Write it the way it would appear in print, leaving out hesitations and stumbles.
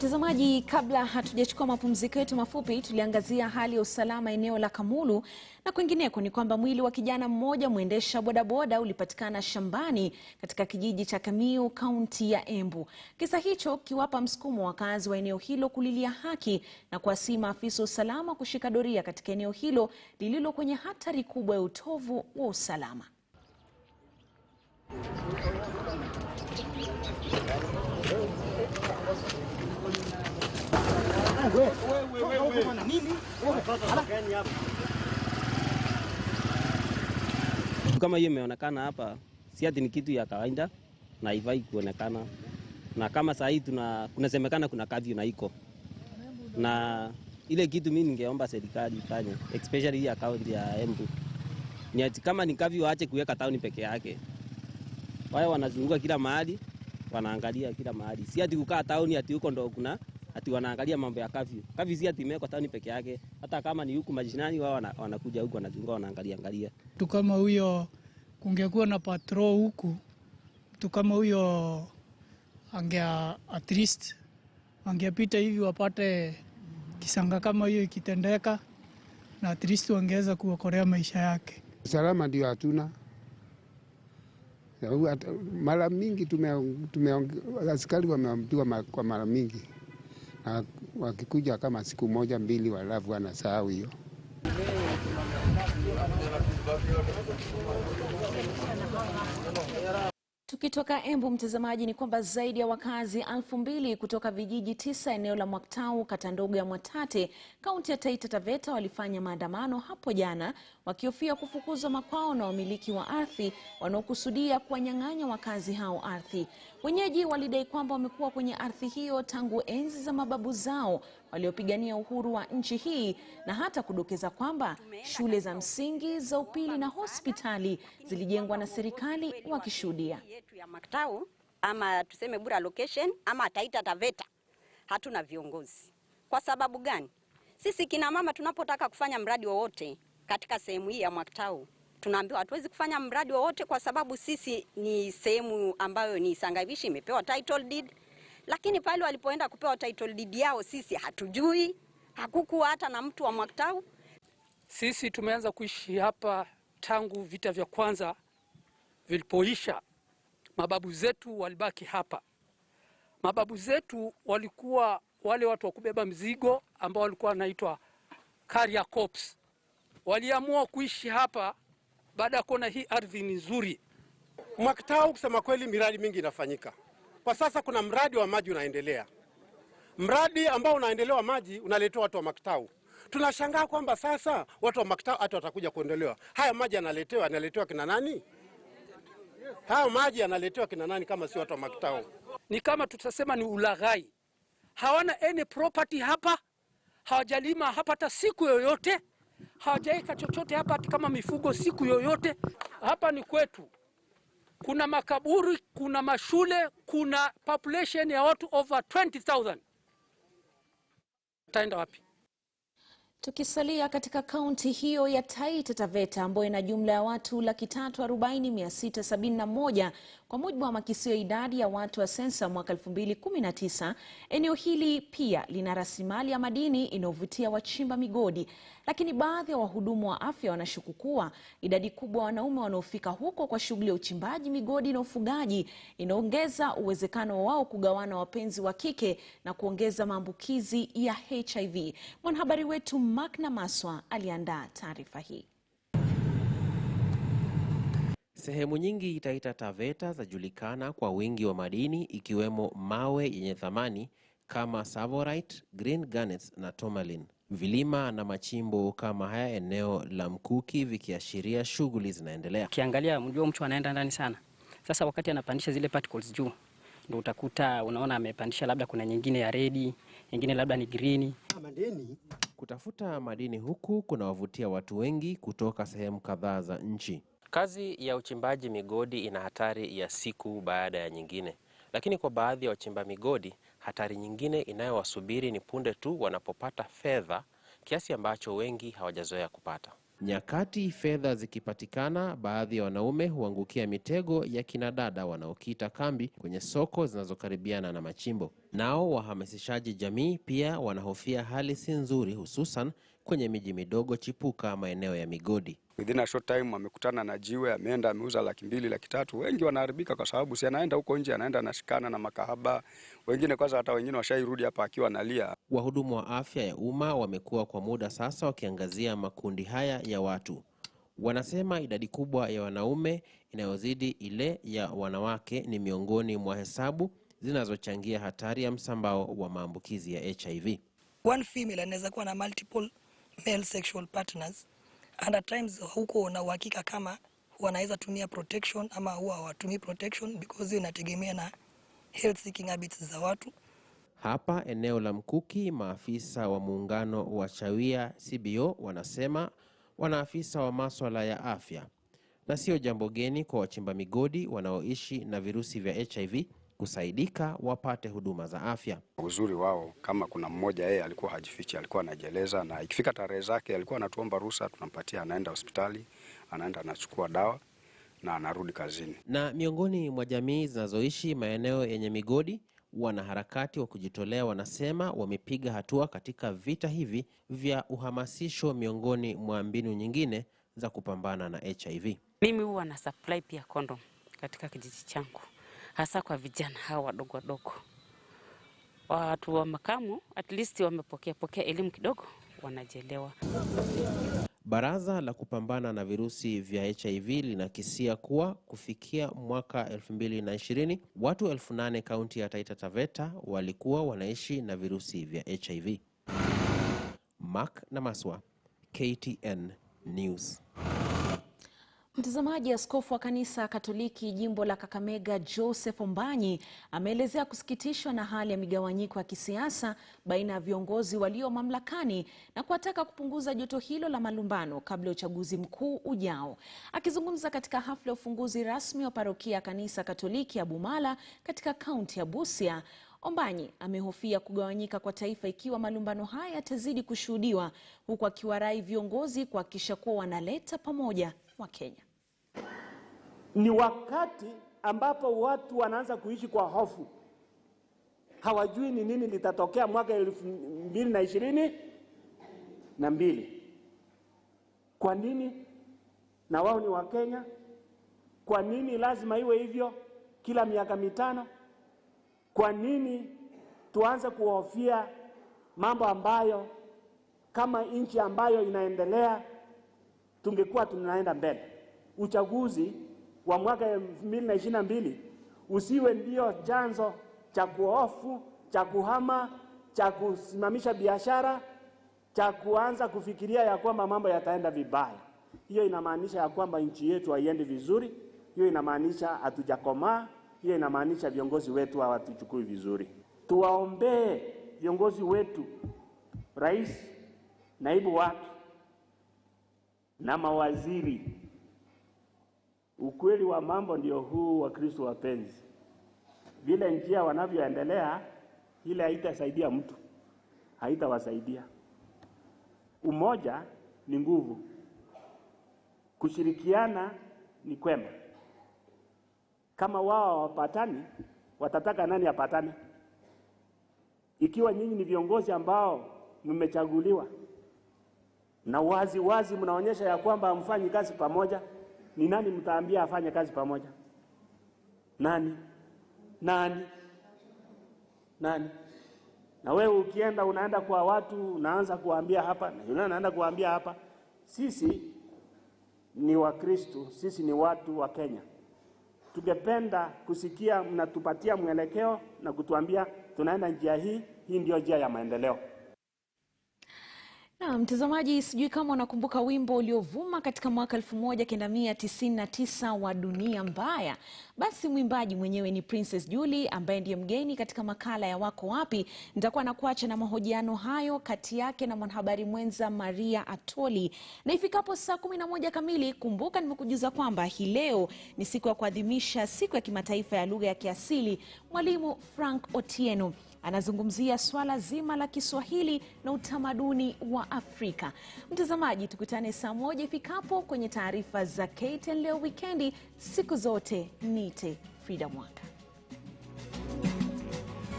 Mtazamaji, kabla hatujachukua mapumziko yetu mafupi, tuliangazia hali ya usalama eneo la Kamulu, na kwingineko ni kwamba mwili wa kijana mmoja mwendesha bodaboda ulipatikana shambani katika kijiji cha Kamiu, kaunti ya Embu. Kisa hicho kiwapa msukumo wakazi wa eneo hilo kulilia haki na kuwasihi maafisa usalama kushika doria katika eneo hilo lililo kwenye hatari kubwa ya utovu wa usalama. Kama hiyo imeonekana hapa, si ati ni kitu ya kawaida na haifai kuonekana. Na kama saa hii kunasemekana kuna kazi na iko. Na ile kitu mimi ningeomba serikali ifanye, especially hii kaunti ya Embu. Ni ati kama ni kazi waache kuweka tauni peke yake. Wao wanazunguka kila mahali, wanaangalia kila mahali. Si ati kukaa tauni ati huko ndo kuna ati wanaangalia mambo ya kazi. Kazi si ati imewekwa tauni peke yake. Hata kama ni huku majinani wao wanakuja huku wanazunguka wanaangalia. Mtu kama huyo kungekuwa na patrol huku, mtu kama huyo at least angepita hivi wapate kisanga kama hiyo ikitendeka, na at least wangeweza kuokolea maisha yake. Usalama ndio hatuna. Mara mingi askari wameambiwa kwa mara mingi, na wakikuja kama siku moja mbili walafu wanasahau hiyo. Tukitoka Embu, mtazamaji, ni kwamba zaidi ya wakazi 2,000 kutoka vijiji 9 eneo la Mwaktau, kata ndogo ya Mwatate, kaunti ya Taita Taveta walifanya maandamano hapo jana wakihofia kufukuzwa makwao na wamiliki wa ardhi wanaokusudia kuwanyang'anya wakazi hao ardhi. Wenyeji walidai kwamba wamekuwa kwenye ardhi hiyo tangu enzi za mababu zao waliopigania uhuru wa nchi hii, na hata kudokeza kwamba shule za msingi, za upili na hospitali zilijengwa na serikali wakishuhudia. Yetu ya Mwaktau ama tuseme Bura location ama Taita Taveta hatuna viongozi. Kwa sababu gani? Sisi kina mama tunapotaka kufanya mradi wowote katika sehemu hii ya Mwaktau, tunaambiwa hatuwezi kufanya mradi wowote kwa sababu sisi ni sehemu ambayo ni Sangaivishi imepewa title deed. Lakini pale walipoenda kupewa title deed yao sisi hatujui, hakukuwa hata na mtu wa Mwaktau. Sisi tumeanza kuishi hapa tangu vita vya kwanza vilipoisha. Mababu zetu walibaki hapa. Mababu zetu walikuwa wale watu wa kubeba mzigo ambao walikuwa wanaitwa carrier corps. Waliamua kuishi hapa baada ya kuona hii ardhi ni nzuri. Mwaktau kusema kweli miradi mingi inafanyika. Kwa sasa kuna mradi wa maji unaendelea. Mradi ambao unaendelea wa maji unaletewa watu wa Mwaktau. Tunashangaa kwamba sasa watu wa Mwaktau hata watakuja kuondelewa. Haya maji yanaletewa kina nani? Haya maji yanaletewa kina nani kama si watu wa Mwaktau? Ni kama tutasema ni ulaghai. Hawana any property hapa. Hawajalima hapa hata siku yoyote. Hawajaika chochote hapa hata kama mifugo siku yoyote. Hapa ni kwetu. Kuna makaburi, kuna mashule, kuna population ya watu over 20,000. Taenda wapi? Tukisalia katika kaunti hiyo ya Taita Taveta ambayo ina jumla ya watu 340,671 kwa mujibu wa makisio idadi ya watu wa sensa mwaka 2019, eneo hili pia lina rasilimali ya madini inayovutia wachimba migodi. Lakini baadhi ya wahudumu wa afya wanashuku kuwa idadi kubwa wanaume wanaofika huko kwa shughuli ya uchimbaji migodi na ufugaji inaongeza uwezekano wao kugawana wapenzi wa kike na kuongeza maambukizi ya HIV. Mwanahabari wetu Makna Maswa aliandaa taarifa hii. Sehemu nyingi Taita Taveta zajulikana kwa wingi wa madini ikiwemo mawe yenye thamani kama savorite, green garnets na tourmaline. Vilima na machimbo kama haya eneo la Mkuki vikiashiria shughuli zinaendelea. Kiangalia mjua mtu anaenda ndani sana. Sasa wakati anapandisha zile particles juu, ndio utakuta unaona amepandisha labda kuna nyingine ya red, nyingine labda ni green. Kutafuta madini huku kunawavutia watu wengi kutoka sehemu kadhaa za nchi. Kazi ya uchimbaji migodi ina hatari ya siku baada ya nyingine. Lakini kwa baadhi ya wachimba migodi, hatari nyingine inayowasubiri ni punde tu wanapopata fedha, kiasi ambacho wengi hawajazoea kupata. Nyakati fedha zikipatikana, baadhi ya wanaume huangukia mitego ya kinadada wanaokita kambi kwenye soko zinazokaribiana na machimbo. Nao wahamasishaji jamii pia wanahofia hali si nzuri, hususan kwenye miji midogo chipuka maeneo ya migodi. Within a short time amekutana na jiwe, ameenda ameuza 200,000 300,000. Wengi wanaharibika kwa sababu si anaenda huko nje, anaenda anashikana na makahaba. Wengine kwanza hata wengine washairudi hapa akiwa analia. Wahudumu wa afya ya umma wamekuwa kwa muda sasa wakiangazia makundi haya ya watu. Wanasema idadi kubwa ya wanaume inayozidi ile ya wanawake ni miongoni mwa hesabu zinazochangia hatari ya msambao wa maambukizi ya HIV. One female anaweza kuwa na multiple male sexual partners, and at times huko na uhakika kama wanaweza tumia protection ama huwa hawatumii protection, because inategemea na health seeking habits za watu. Hapa eneo la Mkuki, maafisa wa muungano wa Chawia CBO wanasema wanaafisa wa masuala ya afya, na sio jambo geni kwa wachimba migodi wanaoishi na virusi vya HIV kusaidika wapate huduma za afya. Uzuri wao, kama kuna mmoja yeye alikuwa hajifichi, alikuwa anajieleza, na ikifika tarehe zake alikuwa anatuomba ruhusa, tunampatia, anaenda hospitali, anaenda anachukua dawa na anarudi kazini. Na miongoni mwa jamii zinazoishi maeneo yenye migodi, wanaharakati wa kujitolea wanasema wamepiga hatua katika vita hivi vya uhamasisho miongoni mwa mbinu nyingine za kupambana na HIV. Mimi huwa na supply pia condom katika kijiji changu, hasa kwa vijana hawa wadogo wadogo. Watu wa makamu at least wamepokea elimu kidogo, wanajielewa. Baraza la kupambana na virusi vya HIV linakisia kuwa kufikia mwaka 2020 watu 8,000 kaunti ya Taita Taveta walikuwa wanaishi na virusi vya HIV. Mark na Maswa, KTN News. Mtazamaji, askofu wa kanisa Katoliki jimbo la Kakamega Joseph Ombanyi ameelezea kusikitishwa na hali ya migawanyiko ya kisiasa baina ya viongozi walio mamlakani na kuwataka kupunguza joto hilo la malumbano kabla ya uchaguzi mkuu ujao. Akizungumza katika hafla ya ufunguzi rasmi wa parokia ya kanisa Katoliki ya Bumala katika kaunti ya Busia, Ombanyi amehofia kugawanyika kwa taifa ikiwa malumbano haya yatazidi kushuhudiwa, huku akiwarai viongozi kuhakikisha kuwa wanaleta pamoja Wakenya. Ni wakati ambapo watu wanaanza kuishi kwa hofu. Hawajui ni nini litatokea mwaka 2022. Kwa nini? Na wao ni Wakenya. Kwa nini lazima iwe hivyo kila miaka mitano? Kwa nini tuanze kuhofia mambo ambayo kama nchi ambayo inaendelea tungekuwa tunaenda mbele? Uchaguzi wa mwaka 2022 usiwe ndio chanzo cha kuhofu, cha kuhama, cha kusimamisha biashara, cha kuanza kufikiria ya kwamba mambo yataenda vibaya. Hiyo inamaanisha ya kwamba nchi yetu haiendi vizuri. Hiyo inamaanisha hatujakomaa. Hiyo inamaanisha viongozi wetu hawatuchukui vizuri. Tuwaombee viongozi wetu, rais, naibu wake na mawaziri. Ukweli wa mambo ndio huu, wa Kristo wapenzi. Vile njia wanavyoendelea, ile haitasaidia mtu, haitawasaidia. Umoja ni nguvu, kushirikiana ni kwema. Kama wao hawapatani, watataka nani apatane? Ikiwa nyinyi ni viongozi ambao mmechaguliwa na wazi mnaonyesha ya kwamba hamfanyi kazi pamoja, ni nani mtaambia afanye kazi pamoja? Nani? Na wewe ukienda unaenda kwa watu unaanza kuambia hapa na yule anaenda kuambia hapa. Sisi ni Wakristo, sisi ni watu wa Kenya. Tungependa kusikia mnatupatia mwelekeo na kutuambia tunaenda njia hii ndio njia ya maendeleo. Na mtazamaji, sijui kama unakumbuka wimbo uliovuma katika mwaka 1999 wa Dunia Mbaya. Basi mwimbaji mwenyewe ni Princess Julie ambaye ndiye mgeni katika makala ya Wako Wapi. Nitakuwa nakuacha na mahojiano hayo kati yake na mwanahabari mwenza Maria Atoli. Na ifikapo saa 11 kamili, kumbuka nimekujuza kwamba hii leo ni siku ya kuadhimisha siku ya kimataifa ya lugha ya kiasili. Mwalimu Frank Otieno anazungumzia swala zima la Kiswahili na utamaduni wa Afrika. Mtazamaji, tukutane saa 1 ifikapo kwenye taarifa za KTN leo wikendi. Siku zote niite Frida Mwaka.